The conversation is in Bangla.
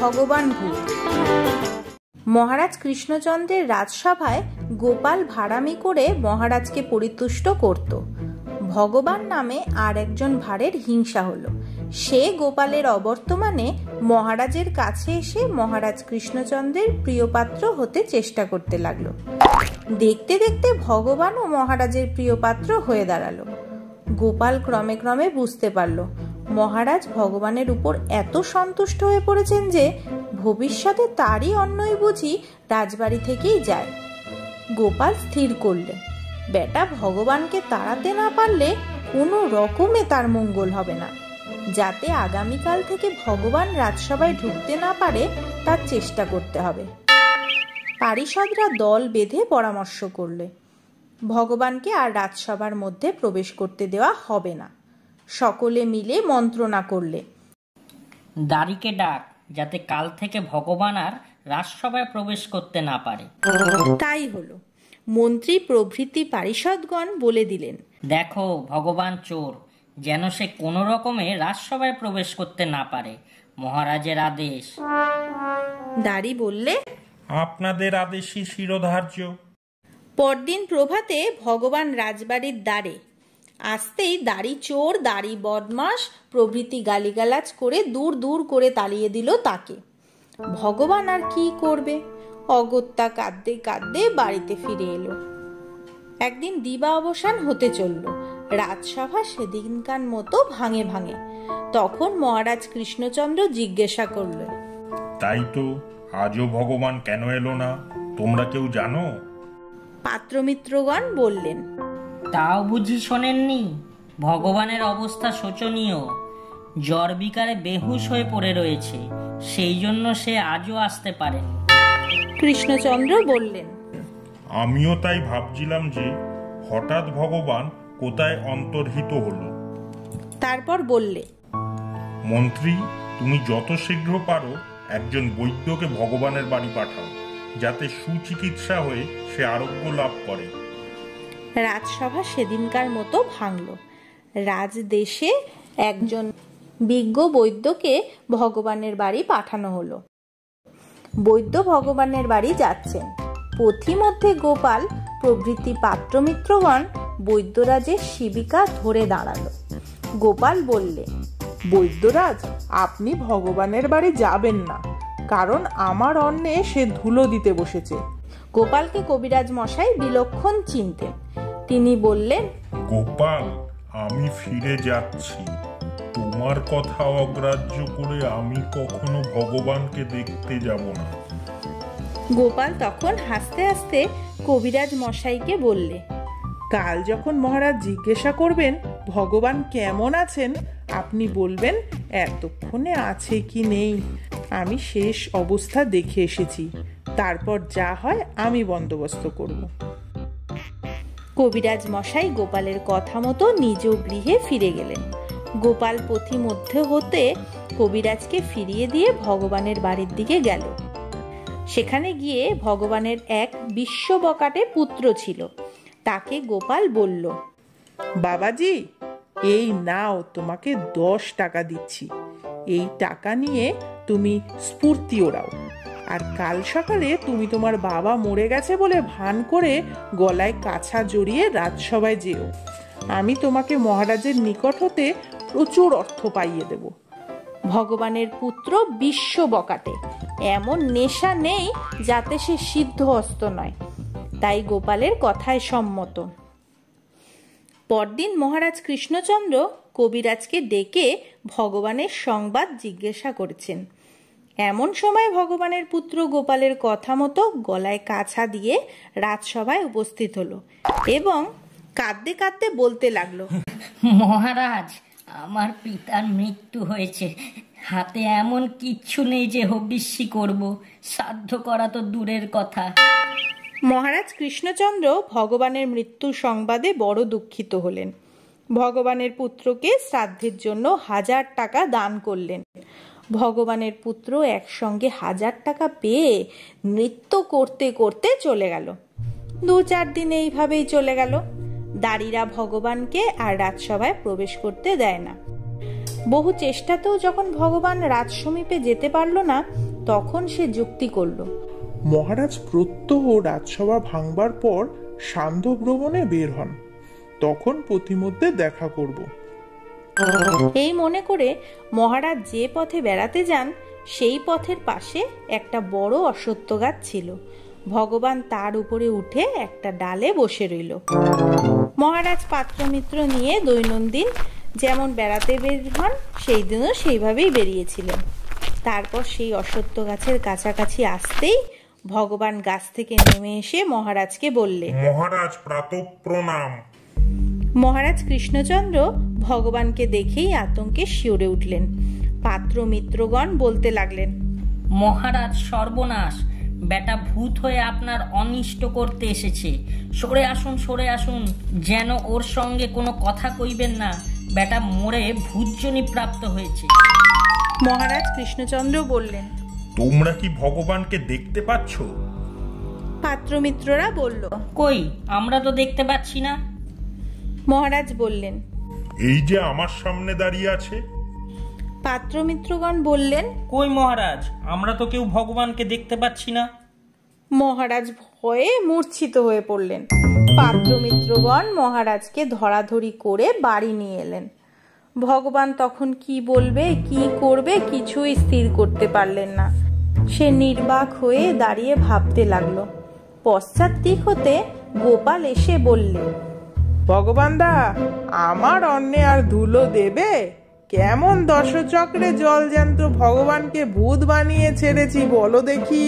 ভগবান ভূত। মহারাজ কৃষ্ণচন্দ্রের রাজসভায় গোপাল ভাড়ামি করে মহারাজকে পরিতুষ্ট করত। ভগবান নামে আর একজন ভাঁড়ের হিংসা হলো। সে গোপালের অবর্তমানে মহারাজের কাছে এসে মহারাজ কৃষ্ণচন্দ্রের প্রিয়পাত্র হতে চেষ্টা করতে লাগলো। দেখতে দেখতে ভগবান ও মহারাজের প্রিয়পাত্র হয়ে দাঁড়ালো। গোপাল ক্রমে ক্রমে বুঝতে পারল মহারাজ ভগবানের উপর এত সন্তুষ্ট হয়ে পড়েছেন যে ভবিষ্যতে তারই অন্যই বুঝি রাজবাড়ি থেকেই যায়। গোপাল স্থির করলে বেটা ভগবানকে তাড়াতে না পারলে কোনো রকমে তার মঙ্গল হবে না। যাতে আগামীকাল থেকে ভগবান রাজসভায় ঢুকতে না পারে তার চেষ্টা করতে হবে। পারিষদরা দল বেঁধে পরামর্শ করলে ভগবানকে আর রাজসভার মধ্যে প্রবেশ করতে দেওয়া হবে না। সকলে মিলে মন্ত্রণা করলে দাড়িকে ডাক, যাতে কাল থেকে ভগবান আর রাজসভায় প্রবেশ করতে না পারে। তাই হলো। মন্ত্রী প্রভৃতি পারিষদগণ বলে দিলেন, দেখো ভগবান চোর, যেন সে কোনো রকমে রাজসভায় প্রবেশ করতে না পারে। মহারাজের আদেশ। দাড়ি বললে, আপনাদের আদেশই শিরোধার্য। পরদিন প্রভাতে ভগবান রাজবাড়ির দ্বারে আসতেই দাড়ি চোর, দাড়ি বদমাস প্রভৃতি গালিগালাজ করে দূর দূর করে তাড়িয়ে দিল তাকে। ভগবান আর কি করবে, অগত্যা কাঁদতে কাঁদতে বাড়িতে ফিরে এলো। একদিন দিবা অবসান হতে চলল। রাজসভা সেদিনকার মতো ভাঙে ভাঙে। তখন মহারাজ কৃষ্ণচন্দ্র জিজ্ঞাসা করলেন, তাই তো, আজও ভগবান কেন এলো না, তোমরা কেউ জানো? পাত্রমিত্রগণ বললেন, তাও বুঝি শোনেননি? ভগবানের অবস্থা শোচনীয়, জ্বর বিকারে বেহুশ হয়ে পড়ে রয়েছে, সেই জন্য সে আজও আসতে পারেনি। কৃষ্ণচন্দ্র বললেন, আমিও তাই ভাবছিলাম যে হঠাৎ ভগবান কোথায় অন্তর্হিত হলো। তারপর বললে, মন্ত্রী, তুমি যত শীঘ্র পারো একজন বৈদ্যকে ভগবানের বাড়ি পাঠাও, যাতে সুচিকিৎসা হয়ে সে আরোগ্য লাভ করে। রাজসভা সেদিনকার মতো ভাঙল। রাজদেশে একজন বিজ্ঞ বৈদ্যকে ভগবানের বাড়ি পাঠানো হলো। বৈদ্য ভগবানের বাড়ি যাচ্ছেন। পথিমধ্যে গোপাল প্রভৃতি পাত্রমিত্রগণ বৈদ্যরাজের শিবিকা ধরে দাঁড়ালো। গোপাল বললে, বৈদ্যরাজ, আপনি ভগবানের বাড়ি যাবেন না, কারণ আমার অন্নে সে ধুলো দিতে বসেছে। গোপালকে কবিরাজ মশাই বিলক্ষণ চিনতেন। তিনি বললেন, গোপাল, আমি ফিরে যাচ্ছি। তোমার কথা অগ্রাহ্য করে আমি কখনো ভগবানকে দেখতে যাব না। গোপাল তখন হাসতে হাসতে কবিরাজ মশাইকে বললে, কাল যখন মহারাজ জিজ্ঞাসা করবেন ভগবান কেমন আছেন, আপনি বলবেন এতক্ষণে আছে কি নেই, আমি শেষ অবস্থা দেখে এসেছি, তারপর যা হয় আমি বন্দোবস্ত করব। কবিরাজ মশাই গোপালের কথা মতো নিজ গৃহে ফিরে গেলেন। গোপাল পথিমধ্যে হতে কবিরাজকে ফিরিয়ে দিয়ে ভগবানের বাড়ির দিকে গেল। সেখানে গিয়ে ভগবানের এক বিশ্ববকাটে পুত্র ছিল। তাকে গোপাল বলল, বাবাজি, এই নাও, তোমাকে 10 টাকা দিচ্ছি। এই টাকা নিয়ে তুমি স্ফূর্তি ওড়াও, আর কাল সকালে তুমি তোমার বাবা মরে গেছে বলে ভান করে গলায় কাছা জড়িয়ে রাজসভায় যেও। আমি তোমাকে মহারাজের নিকট হতে প্রচুর অর্থ পাইয়ে দেব। ভগবানের পুত্র বিশ্ব বকাটে, এমন নেশা নেই যাতে সে সিদ্ধহস্ত নয়। তাই গোপালের কথায় সম্মত। পরদিন মহারাজ কৃষ্ণচন্দ্র কবিরাজকে ডেকে ভগবানের সংবাদ জিজ্ঞাসা করেছেন। এমন সময় ভগবানের পুত্র গোপালের কথা মতো গলায় কাছা দিয়ে রাজসভায় উপস্থিত হলো এবং কাঁদতে কাঁদতে বলতে লাগলো, মহারাজ, আমার পিতার মৃত্যু হয়েছে, হাতে এমন কিচ্ছু নেই যে হবিষ্যি করব, শ্রাদ্ধ করা তো দূরের কথা। মহারাজ কৃষ্ণচন্দ্র ভগবানের মৃত্যু সংবাদে বড় দুঃখিত হলেন। ভগবানের পুত্রকে শ্রাদ্ধের জন্য 1000 টাকা দান করলেন। ভগবানের পুত্র একসঙ্গে 1000 টাকা পেয়ে নৃত্য করতে করতে চলে গেল। 2-4 দিন এইভাবেই চলে গেল। দাড়িরা ভগবানকে আর রাজসভায় প্রবেশ করতে দেয় না। বহু চেষ্টাতেও যখন ভগবান রাজ সমীপে যেতে পারল না, তখন সে যুক্তি করল। মহারাজ প্রত্যহ রাজসভা ভাঙবার পর সান্ধ্য ভ্রমণে বের হন, তখন প্রতিমধ্যে দেখা করব। এই মনে করে মহারাজ যে পথে বেড়াতে যান সেই পথের পাশে একটা বড় অশ্বত্থ গাছ ছিল। ভগবান তার উপরে উঠে একটা ডালে বসে রইল। মহারাজ পাত্রমিত্র নিয়ে দৈনন্দিন যেমন বেড়াতে বের হন সেই দিনও সেইভাবেই বেরিয়েছিলেন। তারপর সেই অশ্বত্থ গাছের কাছাকাছি আসতেই ভগবান গাছ থেকে নেমে এসে মহারাজকে বললে, মহারাজ প্রাতঃ প্রণাম। মহারাজ কৃষ্ণচন্দ্র ভগবানকে দেখেই আতঙ্কে শিউরে উঠলেন। পাত্র মিত্রগণ বলতে লাগলেন, মহারাজ সর্বনাশ, বেটা ভূত হয়ে আপনার অনিষ্ট করতে এসেছে। সরে আসুন, সরে আসুন, যেন ওর সঙ্গে কোনো কথা কইবেন না। বেটা মরে ভূতজনি প্রাপ্ত হয়েছে। মহারাজ কৃষ্ণচন্দ্র বললেন, তোমরা কি ভগবানকে দেখতে পাচ্ছ? পাত্রমিত্ররা বলল, কই, আমরা তো দেখতে পাচ্ছি না। মহারাজ বললেন, এই যে আমার সামনে দাঁড়িয়ে আছে। পাত্রমিত্রগণ বললেন, কই মহারাজ, আমরা তো কেউ ভগবানকে দেখতে পাচ্ছি না। মহারাজ ভয়ে মূর্ছিত হয়ে পড়লেন। পাত্রমিত্রগণ মহারাজকে ধরাধরি করে বাড়ি নিয়ে এলেন। ভগবান তখন কি বলবে কি করবে কিছুই স্থির করতে পারলেন না। সে নির্বাক হয়ে দাঁড়িয়ে ভাবতে লাগলো। পশ্চাৎ দিক হতে গোপাল এসে বললে, ভগবান দা, আমার অন্নে আর ধুলো দেবে? কেমন দশচক্রে জল জ্যান্ত ভগবানকে ভূত বানিয়ে ছেড়েছি বলো দেখি।